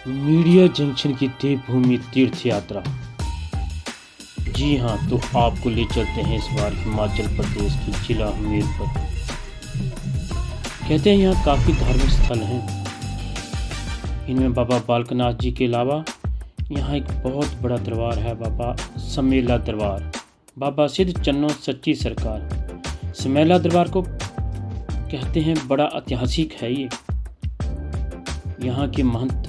Media junction की देवभूमि तीर्थ यात्रा। जी हाँ, तो आपको ले चलते हैं इस बार हिमाचल प्रदेश के जिला हमीरपुर। कहते हैं यहाँ काफ़ी धार्मिक स्थल हैं। इनमें बाबा बालकनाथ जी के अलावा यहाँ एक बहुत बड़ा दरबार है, बाबा समेला दरबार। बाबा सिद्ध चन्नो सच्ची सरकार। समेला दरबार को कहते हैं बड़ा ऐतिहासिक है ये। यहाँ के महंत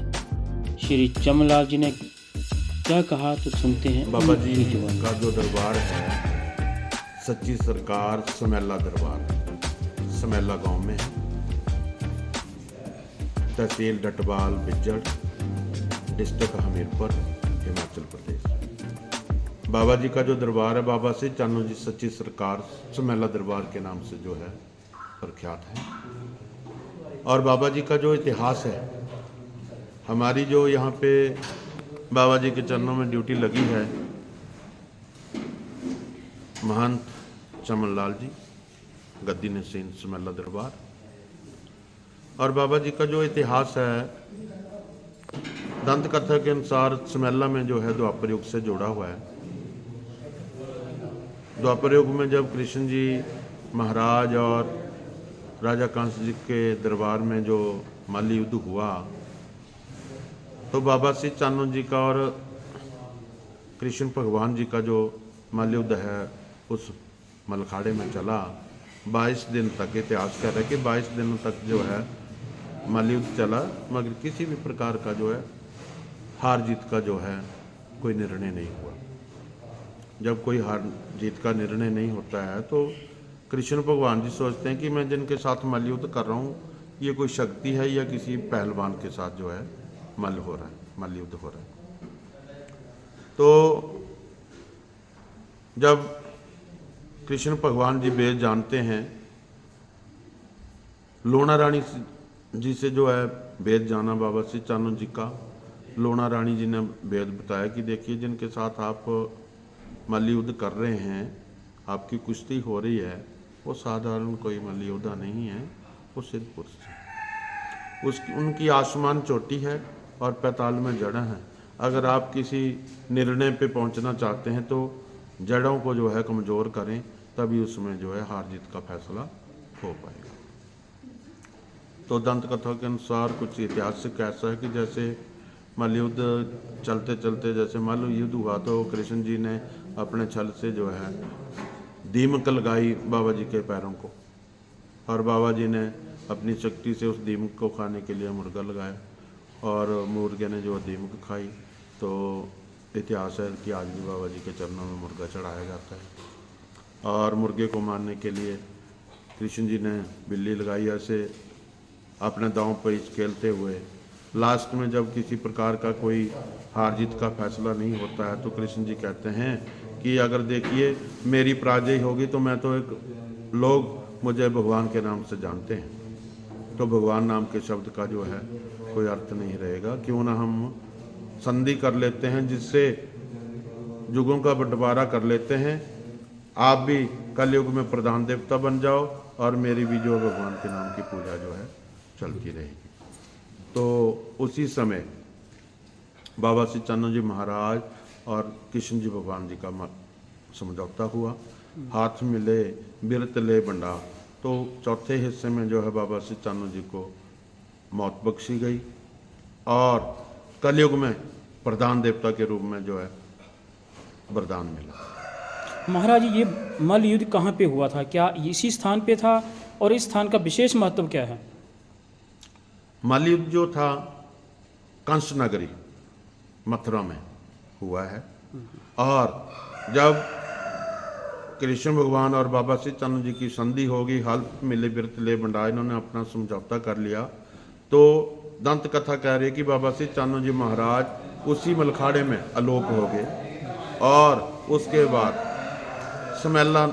श्री चमनलाल जी ने क्या कहा तो सुनते हैं बाबा जी का जो दरबार है सच्ची सरकार समेला दरबार, समेला गांव में है, तहसील डटवाल बिज्जड़, डिस्ट्रिक्ट हमीरपुर, हिमाचल प्रदेश। बाबा जी का जो दरबार है बाबा सिद्ध चन्नो जी सच्ची सरकार समेला दरबार के नाम से जो है प्रख्यात है। और बाबा जी का जो इतिहास है, हमारी जो यहाँ पे बाबा जी के चरणों में ड्यूटी लगी है महंत चमनलाल जी, गद्दी नसीन समेला दरबार। और बाबा जी का जो इतिहास है दंत कथा के अनुसार समेला में जो है द्वापर युग से जुड़ा हुआ है। द्वापर युग में जब कृष्ण जी महाराज और राजा कंस जी के दरबार में जो माली युद्ध हुआ तो बाबा सिद्ध चन्नो जी का और कृष्ण भगवान जी का जो मल्ल युद्ध है उस मलखाड़े में चला 22 दिन तक। इतिहास कह रहा है कि 22 दिनों तक जो है मल्ल युद्ध चला, मगर किसी भी प्रकार का जो है हार जीत का जो है कोई निर्णय नहीं हुआ। जब कोई हार जीत का निर्णय नहीं होता है तो कृष्ण भगवान जी सोचते हैं कि मैं जिनके साथ मल्ल युद्ध कर रहा हूँ ये कोई शक्ति है या किसी पहलवान के साथ जो है मल्ल हो रहा है, मल्ल युद्ध हो रहा है। तो जब कृष्ण भगवान जी वेद जानते हैं, लोना रानी जी से जो है वेद जाना बाबा सिद्ध चन्नो जी का, लोना रानी जी ने वेद बताया कि देखिए जिनके साथ आप मल्ल युद्ध कर रहे हैं, आपकी कुश्ती हो रही है, वो साधारण कोई मल्ल योद्धा नहीं है, वो सिद्ध पुरुष है। उनकी आसमान चोटी है और पैताल में जड़ें हैं। अगर आप किसी निर्णय पे पहुंचना चाहते हैं तो जड़ों को जो है कमज़ोर करें, तभी उसमें जो है हार जीत का फैसला हो पाएगा। तो दंत कथा के अनुसार कुछ ऐतिहासिक ऐसा है कि जैसे मल्ल युद्ध चलते चलते जैसे मल्ल युद्ध हुआ तो कृष्ण जी ने अपने छल से जो है दीमक लगाई बाबा जी के पैरों को, और बाबा जी ने अपनी शक्ति से उस दीमक को खाने के लिए मुर्गा लगाया और मुर्गे ने जो दीमक खाई। तो इतिहास है कि आज भी बाबा जी के चरणों में मुर्गा चढ़ाया जाता है। और मुर्गे को मारने के लिए कृष्ण जी ने बिल्ली लगाई। ऐसे अपने दांव पर खेलते हुए लास्ट में जब किसी प्रकार का कोई हार जीत का फैसला नहीं होता है तो कृष्ण जी कहते हैं कि अगर देखिए मेरी पराजय होगी तो मैं तो एक लोग मुझे भगवान के नाम से जानते हैं, तो भगवान नाम के शब्द का जो है कोई अर्थ नहीं रहेगा। क्यों ना हम संधि कर लेते हैं जिससे युगों का बंटवारा कर लेते हैं। आप भी कलयुग में प्रधान देवता बन जाओ और मेरी भी जो भगवान के नाम की पूजा जो है चलती रहेगी। तो उसी समय बाबा सिद्ध चन्नो जी महाराज और कृष्ण जी भगवान जी का समझौता हुआ, हाथ मिले बिरत ले बंडा। तो चौथे हिस्से में जो है बाबा सिद्ध चन्नो जी को मौत बख्शी गई और कलयुग में प्रधान देवता के रूप में जो है वरदान मिला। महाराज ये मल्ल युद्ध कहाँ पे हुआ था, क्या इसी स्थान पे था और इस स्थान का विशेष महत्व क्या है? मल्ल युद्ध जो था कंस नगरी मथुरा में हुआ है। और जब कृष्ण भगवान और बाबा सिद्ध चन्नो जी की संधि होगी, हाल मिले बिरत ले बंडा, इन्होंने अपना समझौता कर लिया, तो दंत कथा कह रही है कि बाबा सिद्ध चन्नो जी महाराज उसी मलखाड़े में आलोक हो गए और उसके बाद समेला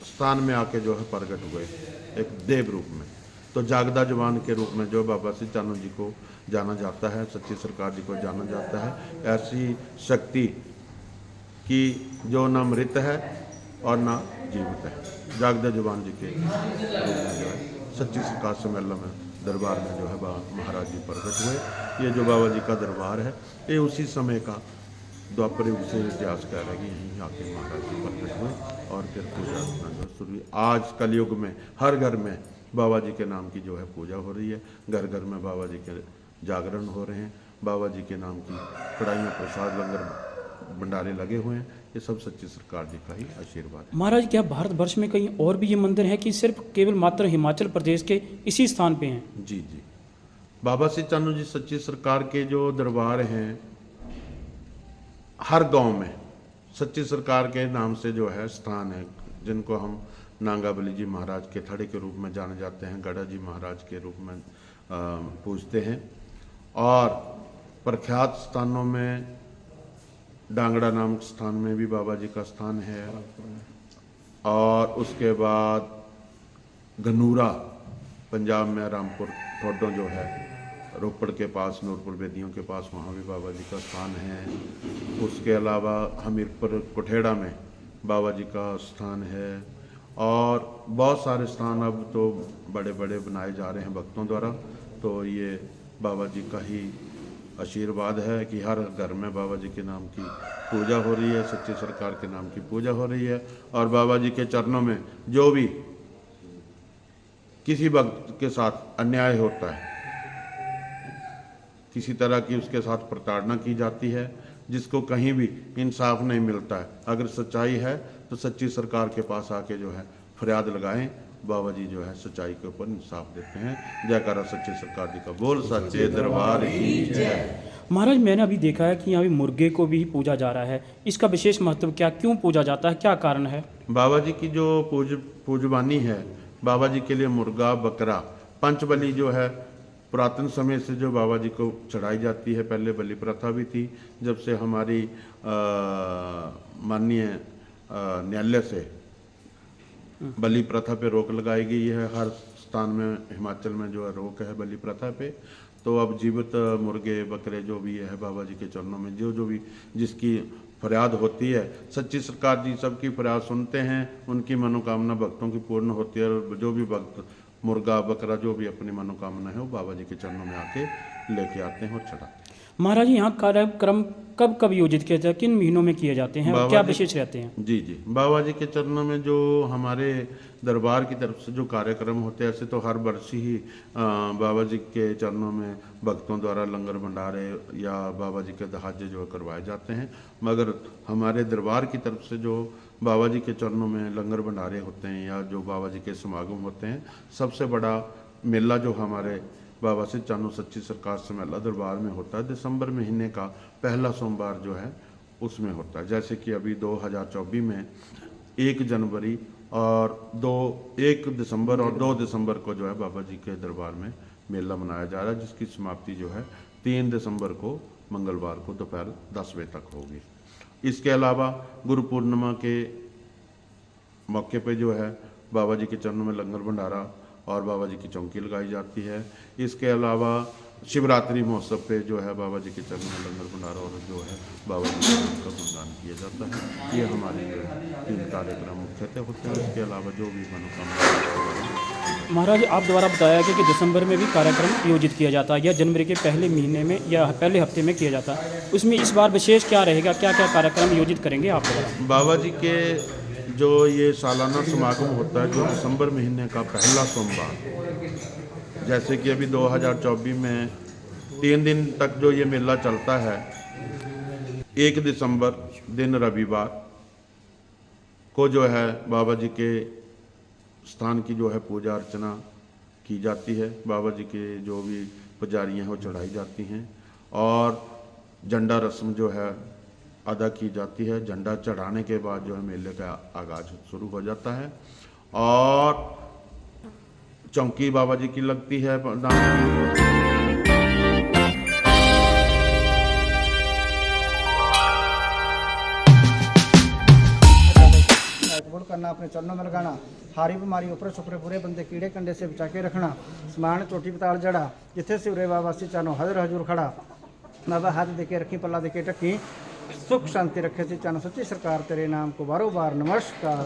स्थान में आके जो है प्रगट हुए एक देव रूप में। तो जागदा जवान के रूप में जो बाबा सिद्ध चन्नो जी को जाना जाता है, सच्ची सरकार जी को जाना जाता है। ऐसी शक्ति की जो न मृत है और ना जीवित है, जागदा जवान जी के रूप में जो है सच्ची सरकार समेला में दरबार में जो है महाराज जी प्रकट हुए। ये जो बाबा जी का दरबार है ये उसी समय का द्वापर युग से इतिहास कह रहा है कि यहीं आके महाराज जी प्रकट हुए और फिर पूजा अर्चना जो शुरू हुई। आज कलयुग में हर घर में बाबा जी के नाम की जो है पूजा हो रही है, घर घर में बाबा जी के जागरण हो रहे हैं, बाबा जी के नाम की कढ़ाइयाँ प्रसाद लंगर भंडारे लगे हुए हैं। ये सब सच्ची सरकार जी का ही आशीर्वाद है। महाराज क्या भारतवर्ष में कहीं और भी ये मंदिर है कि सिर्फ केवल मात्र हिमाचल प्रदेश के इसी स्थान पे हैं? जी जी, बाबा श्री चानू जी सच्ची सरकार के जो दरबार हैं हर गांव में सच्ची सरकार के नाम से जो है स्थान है, जिनको हम नांगाबली जी महाराज के थड़े के रूप में जाने जाते हैं, गढ़ा जी महाराज के रूप में पूजते हैं। और प्रख्यात स्थानों में डांगड़ा नामक स्थान में भी बाबा जी का स्थान है, और उसके बाद गनूरा पंजाब में रामपुर ठोडो जो है रोपड़ के पास नूरपुर बेदियों के पास, वहाँ भी बाबा जी का स्थान है। उसके अलावा हमीरपुर कोठेड़ा में बाबा जी का स्थान है, और बहुत सारे स्थान अब तो बड़े बड़े बनाए जा रहे हैं भक्तों द्वारा। तो ये बाबा जी का ही आशीर्वाद है कि हर घर में बाबा जी के नाम की पूजा हो रही है, सच्ची सरकार के नाम की पूजा हो रही है। और बाबा जी के चरणों में जो भी किसी भक्त के साथ अन्याय होता है, किसी तरह की उसके साथ प्रताड़ना की जाती है, जिसको कहीं भी इंसाफ नहीं मिलता है, अगर सच्चाई है तो सच्ची सरकार के पास आके जो है फरियाद लगाएं। बाबा जी जो है सच्चाई के ऊपर इंसाफ देते हैं। जयकारा सच्ची सरकार जी का बोल, सच्चे दरबार की जय। महाराज मैंने अभी देखा है कि यहाँ भी मुर्गे को भी पूजा जा रहा है, इसका विशेष महत्व क्या, क्यों पूजा जाता है, क्या कारण है? बाबा जी की जो पूजवानी है, बाबा जी के लिए मुर्गा बकरा पंचबली जो है पुरातन समय से जो बाबा जी को चढ़ाई जाती है। पहले बलि प्रथा भी थी, जब से हमारी माननीय न्यायालय से बलि प्रथा पे रोक लगाई गई है। हर स्थान में हिमाचल में जो है रोक है बलि प्रथा पे। तो अब जीवित मुर्गे बकरे जो भी है बाबा जी के चरणों में जो भी जिसकी फरियाद होती है, सच्ची सरकार जी सबकी फरियाद सुनते हैं, उनकी मनोकामना भक्तों की पूर्ण होती है। और जो भी भक्त मुर्गा बकरा जो भी अपनी मनोकामना है वो बाबा जी के चरणों में आके लेके आते हैं और चढ़ाते हैं। महाराज यहाँ कार्यक्रम कब कब आयोजित किए जाते हैं, किन महीनों में किए जाते हैं और क्या विशेष रहते हैं? जी जी, बाबा जी के चरणों में जो हमारे दरबार की तरफ से जो कार्यक्रम होते हैं, ऐसे तो हर वर्ष ही बाबा जी के चरणों में भक्तों द्वारा लंगर भंडारे या बाबा जी के दहाजे जो करवाए जाते हैं, मगर हमारे दरबार की तरफ से जो बाबा जी के चरणों में लंगर भंडारे होते हैं या जो बाबा जी के समागम होते हैं, सबसे बड़ा मेला जो हमारे बाबा श्री चानू सच्ची सरकार सम्मेला दरबार में होता है, दिसंबर महीने का पहला सोमवार जो है उसमें होता है। जैसे कि अभी 2024 में 1 जनवरी और 1 दिसंबर और 2 दिसंबर को जो है बाबा जी के दरबार में मेला मनाया जा रहा है, जिसकी समाप्ति जो है 3 दिसंबर को मंगलवार को दोपहर 10 बजे तक होगी। इसके अलावा गुरु पूर्णिमा के मौके पे जो है बाबा जी के चरणों में लंगर भंडारा और बाबा जी की चौकी लगाई जाती है। इसके अलावा शिवरात्रि महोत्सव पे जो है बाबा जी के चरणों में लंगर भंडारा और जो है बाबा जी का गुणगान किया जाता है। ये हमारे जो है 3 कार्यक्रम मुख्यतः होते हैं। इसके अलावा जो भी मनोकामना। महाराज आप द्वारा बताया गया कि दिसंबर में भी कार्यक्रम आयोजित किया जाता है या जनवरी के पहले महीने में या पहले हफ्ते में किया जाता है, उसमें इस बार विशेष क्या रहेगा, क्या क्या कार्यक्रम आयोजित करेंगे आप? बाबा जी के जो ये सालाना समागम होता है जो दिसंबर महीने का पहला सोमवार, जैसे कि अभी 2024 में 3 दिन तक जो ये मेला चलता है, 1 दिसंबर दिन रविवार को जो है बाबा जी के स्थान की जो है पूजा अर्चना की जाती है। बाबा जी के जो भी पुजारियाँ हैं वो चढ़ाई जाती हैं और झंडा रस्म जो है अदा की जाती है। झंडा चढ़ाने के बाद जो है मेले का आगाज शुरू हो जाता है और चौकी बाबा जी की लगती है। करना, अपने चरणों में लगाना, हारी बीमारी ऊपर छुपरे पूरे बंदे कीड़े कंडे से बचा के रखना, समान चोटी पताल जड़ा जिथे सिवरे बाबा श्री चानू हजर हजूर खड़ा, बाबा हाथ देके रखी पल्ला देके टकी, सुख शांति रखे श्री चानू सच्ची सरकार तेरे नाम को बारों बार नमस्कार।